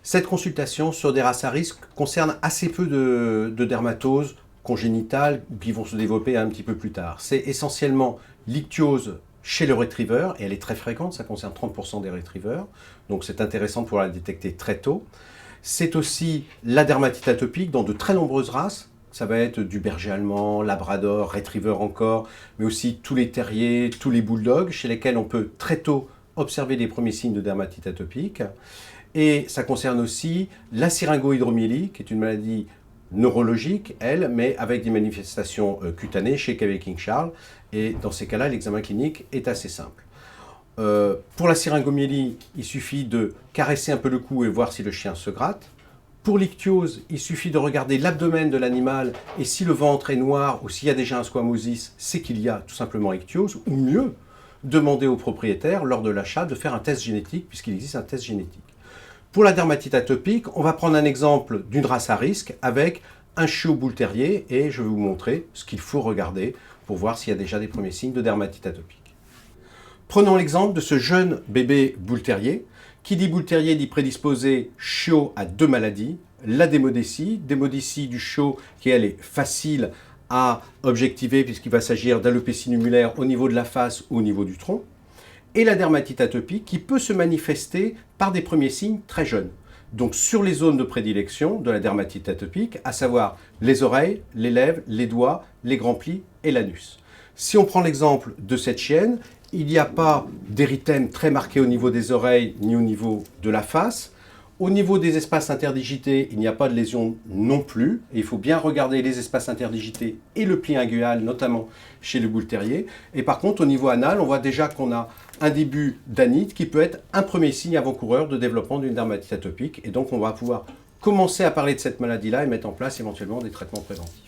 Cette consultation sur des races à risque concerne assez peu de dermatoses congénitales qui vont se développer un petit peu plus tard. C'est essentiellement l'ichthyose chez le retriever, et elle est très fréquente, ça concerne 30% des retrievers, donc c'est intéressant de pouvoir la détecter très tôt. C'est aussi la dermatite atopique dans de très nombreuses races. Ça va être du berger allemand, labrador, retriever encore, mais aussi tous les terriers, tous les bulldogs, chez lesquels on peut très tôt observer les premiers signes de dermatite atopique. Et ça concerne aussi la syringohydromyélie, qui est une maladie neurologique, elle, mais avec des manifestations cutanées chez KV King Charles. Et dans ces cas-là, l'examen clinique est assez simple. Pour la syringomyélie, il suffit de caresser un peu le cou et voir si le chien se gratte. Pour l'ichthyose, il suffit de regarder l'abdomen de l'animal et si le ventre est noir ou s'il y a déjà un squamosis, c'est qu'il y a tout simplement ichthyose, ou mieux, demander au propriétaire lors de l'achat de faire un test génétique puisqu'il existe un test génétique. Pour la dermatite atopique, on va prendre un exemple d'une race à risque avec un chiot bull terrier et je vais vous montrer ce qu'il faut regarder pour voir s'il y a déjà des premiers signes de dermatite atopique. Prenons l'exemple de ce jeune bébé bull terrier. Qui dit bull terrier dit prédisposé chiot à deux maladies, la démodécie du chiot qui elle est facile à objectiver puisqu'il va s'agir d'alopécie numulaire au niveau de la face ou au niveau du tronc, et la dermatite atopique qui peut se manifester par des premiers signes très jeunes. Donc sur les zones de prédilection de la dermatite atopique, à savoir les oreilles, les lèvres, les doigts, les grands plis et l'anus. Si on prend l'exemple de cette chienne, il n'y a pas d'érythème très marqué au niveau des oreilles ni au niveau de la face. Au niveau des espaces interdigités, il n'y a pas de lésion non plus. Et il faut bien regarder les espaces interdigités et le pli inguinal, notamment chez le bull terrier. Et par contre, au niveau anal, on voit déjà qu'on a un début d'anite qui peut être un premier signe avant-coureur de développement d'une dermatite atopique. Et donc, on va pouvoir commencer à parler de cette maladie-là et mettre en place éventuellement des traitements préventifs.